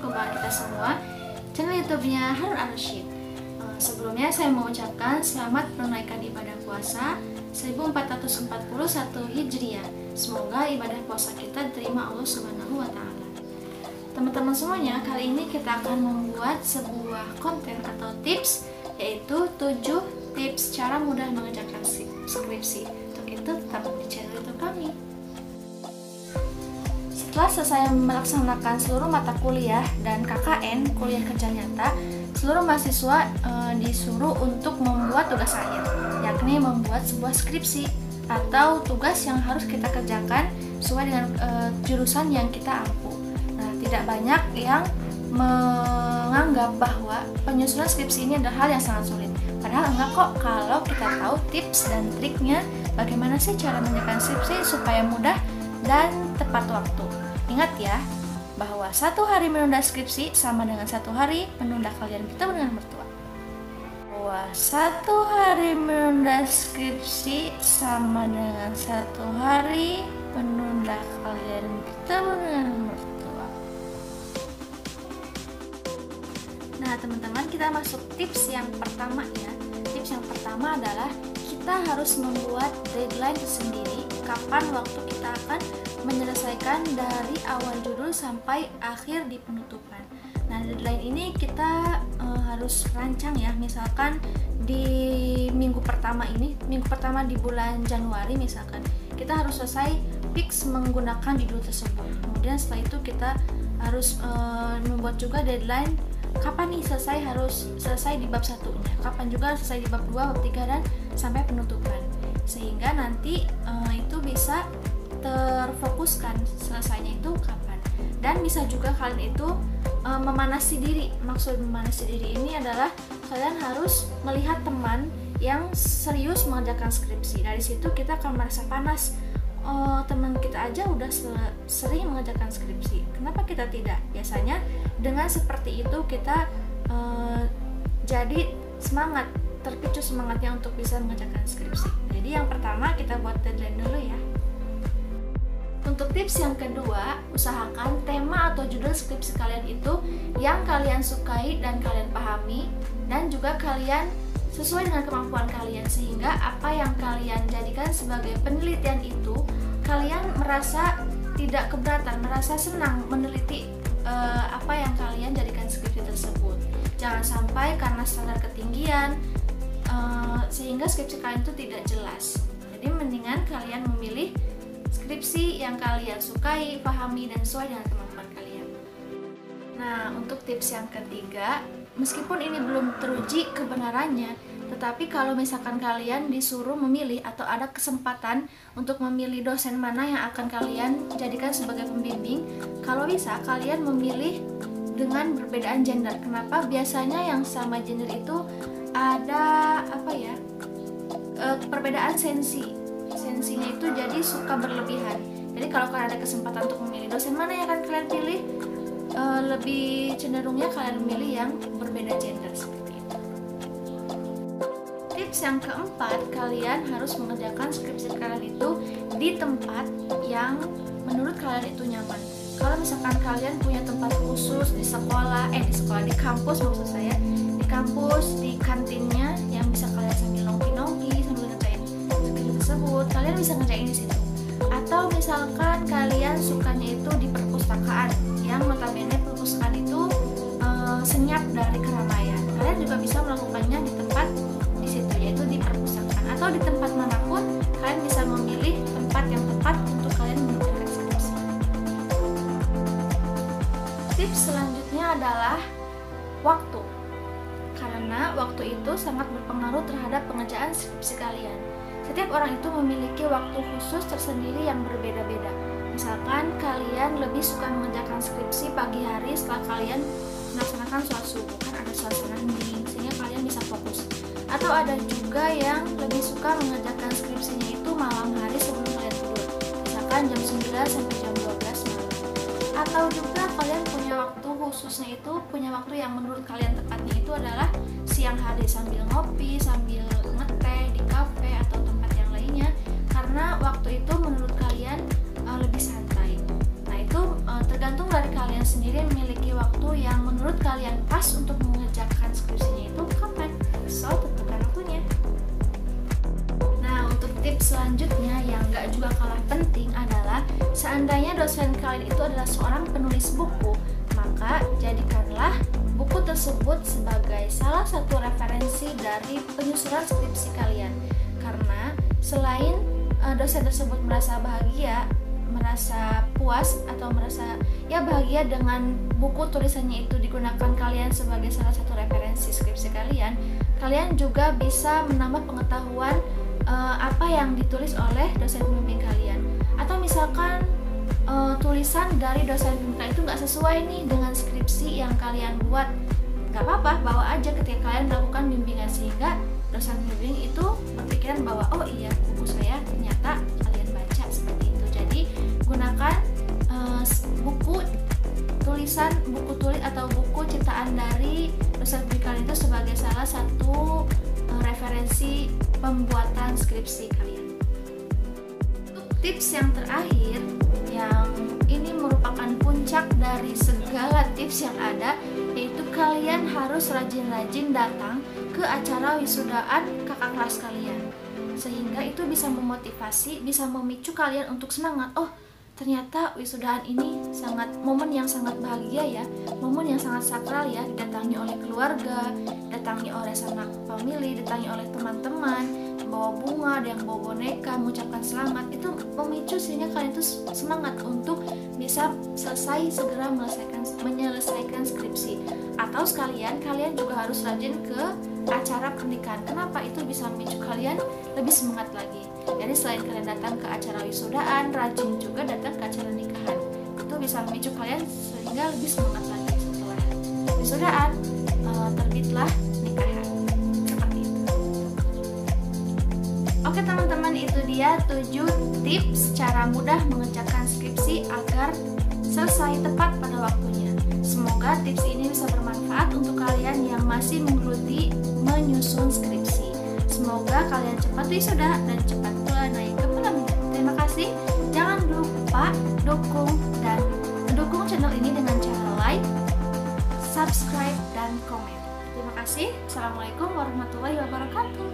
kepada kita semua channel YouTube-nya Harun Ar-Rasyid. Sebelumnya saya mengucapkan selamat menunaikan ibadah puasa 1441 Hijriah. Semoga ibadah puasa kita diterima Allah Subhanahu wa taala. Teman-teman semuanya, kali ini kita akan membuat sebuah konten atau tips, yaitu 7 tips cara mudah mengerjakan skripsi. Untuk itu tetap di channel YouTube kami. Setelah selesai melaksanakan seluruh mata kuliah dan KKN, kuliah kerja nyata, seluruh mahasiswa disuruh untuk membuat tugas akhir, yakni membuat sebuah skripsi atau tugas yang harus kita kerjakan sesuai dengan jurusan yang kita ampu. Nah, tidak banyak yang menganggap bahwa penyusunan skripsi ini adalah hal yang sangat sulit. Padahal enggak kok, kalau kita tahu tips dan triknya bagaimana sih cara mengerjakan skripsi supaya mudah dan tepat waktu. Ingat ya, bahwa 1 hari menunda skripsi sama dengan 1 hari menunda kalian bertemu dengan mertua. Bahwa 1 hari menunda skripsi sama dengan 1 hari menunda kalian bertemu dengan mertua. Nah teman-teman, kita masuk tips yang pertama ya. Tips yang pertama adalah kita harus membuat deadline tersendiri kapan waktu kita akan menyelesaikan dari awal judul sampai akhir di penutupan. Nah, deadline ini kita harus rancang ya. Misalkan di minggu pertama di bulan Januari misalkan, kita harus selesai fix menggunakan judul tersebut. Kemudian setelah itu kita harus membuat juga deadline kapan nih harus selesai di bab 1-nya, kapan juga selesai di bab 2, bab 3 dan sampai penutupan. Sehingga nanti itu bisa terfokuskan selesainya itu kapan. Dan bisa juga kalian itu memanasi diri. Maksud memanasi diri ini adalah kalian harus melihat teman yang serius mengerjakan skripsi. Dari situ kita akan merasa panas. Teman kita aja udah sering mengerjakan skripsi, kenapa kita tidak? Biasanya dengan seperti itu kita jadi semangat, terpicu semangatnya untuk bisa mengerjakan skripsi. Jadi yang pertama kita buat deadline dulu ya. Untuk tips yang kedua, usahakan tema atau judul skripsi kalian itu yang kalian sukai dan kalian pahami, dan juga kalian sesuai dengan kemampuan kalian, sehingga apa yang kalian jadikan sebagai penelitian itu kalian merasa tidak keberatan, merasa senang meneliti apa yang kalian jadikan skripsi tersebut. Jangan sampai karena standar ketinggian sehingga skripsi kalian itu tidak jelas. Jadi mendingan kalian memilih skripsi yang kalian sukai, pahami, dan sesuai dengan kemampuan kalian. Nah, untuk tips yang ketiga, meskipun ini belum teruji kebenarannya, tetapi kalau misalkan kalian disuruh memilih atau ada kesempatan untuk memilih dosen mana yang akan kalian jadikan sebagai pembimbing, kalau bisa kalian memilih dengan perbedaan gender. Kenapa? Biasanya yang sama gender itu ada perbedaan sensinya itu jadi suka berlebihan. Jadi kalau kalian ada kesempatan untuk memilih dosen mana yang akan kalian pilih, lebih cenderungnya kalian memilih yang berbeda gender seperti itu. Tips yang keempat, kalian harus mengerjakan skripsi kalian itu di tempat yang menurut kalian itu nyaman. Kalau misalkan kalian punya tempat khusus di kampus maksud saya, di kampus, di kantinnya yang bisa kalian sambil nongki-nongki sambil ngerjain skripsi tersebut, kalian bisa ngerjain di situ. Atau misalkan kalian sukanya itu di perpustakaan, yang notabene perpustakaan itu senyap dari keramaian, kalian juga bisa melakukannya di tempat di situ, yaitu di perpustakaan atau di tempat manapun. Kalian bisa memilih tempat yang tepat untuk kalian mengerjakan skripsi. Tips selanjutnya adalah waktu, karena waktu itu sangat berpengaruh terhadap pengerjaan skripsi kalian. Setiap orang itu memiliki waktu khusus tersendiri yang berbeda-beda. Misalkan kalian lebih suka mengerjakan skripsi pagi hari setelah kalian melaksanakan sholat subuh, kan ada suasana hening sehingga kalian bisa fokus. Atau ada juga yang lebih suka mengerjakan skripsinya itu malam hari sebelum kalian tidur, misalkan jam 9 sampai jam 12 malam. Atau juga kalian punya waktu khususnya itu, punya waktu yang menurut kalian tepatnya itu adalah siang hari sambil ngopi, sambil ngeteh di kafe atau tempat yang lainnya, karena waktu itu menurut kalian lebih santai. Nah itu tergantung dari kalian sendiri memiliki waktu yang menurut kalian pas untuk mengerjakan skripsinya itu kapan. So, tentukan waktunya. Nah, untuk tips selanjutnya yang gak juga kalah penting adalah seandainya dosen kalian itu adalah seorang penulis buku, maka jadikanlah buku tersebut sebagai salah satu referensi dari penyusunan skripsi kalian. Karena selain dosen tersebut merasa bahagia, merasa puas atau merasa bahagia dengan buku tulisannya itu digunakan kalian sebagai salah satu referensi skripsi kalian, kalian juga bisa menambah pengetahuan apa yang ditulis oleh dosen pembimbing kalian. Atau misalkan tulisan dari dosen pembimbing itu nggak sesuai nih dengan skripsi yang kalian buat, nggak apa-apa, bawa aja ketika kalian melakukan bimbingan, sehingga dosen pembimbing itu berpikiran bahwa oh iya, buku saya ternyata kalian baca seperti itu. Jadi gunakan buku tulis atau buku ciptaan dari dosen pembimbing kalian itu sebagai salah satu referensi pembuatan skripsi kalian. Untuk tips yang terakhir, yang ini merupakan puncak dari segala tips yang ada, yaitu kalian harus rajin-rajin datang ke acara wisudaan kakak kelas kalian, sehingga itu bisa memotivasi, bisa memicu kalian untuk semangat. Oh, ternyata wisudaan ini momen yang sangat bahagia ya, momen yang sangat sakral ya, didatangi oleh keluarga, didatangi oleh sanak famili, didatangi oleh teman-teman, bawa bunga, ada yang bawa boneka, mengucapkan selamat. Itu memicu sehingga kalian itu semangat untuk bisa segera menyelesaikan skripsi. Atau sekalian kalian juga harus rajin ke acara pernikahan. Kenapa? Itu bisa memicu kalian lebih semangat lagi. Jadi selain kalian datang ke acara wisudaan, rajin juga datang ke acara nikahan. Itu bisa memicu kalian sehingga lebih semangat lagi. Setelah wisudaan, terbitlah nikahan. Seperti itu. Oke teman-teman, itu dia 7 tips cara mudah mengerjakan skripsi agar selesai tepat pada waktunya. Semoga tips ini bisa bermanfaat untuk kalian yang masih menggeluti menyusun skripsi. Semoga kalian cepat wisuda dan cepat pula naik ke pelaminan. Terima kasih. Jangan lupa dukung channel ini dengan cara like, subscribe, dan komen. Terima kasih. Assalamualaikum warahmatullahi wabarakatuh.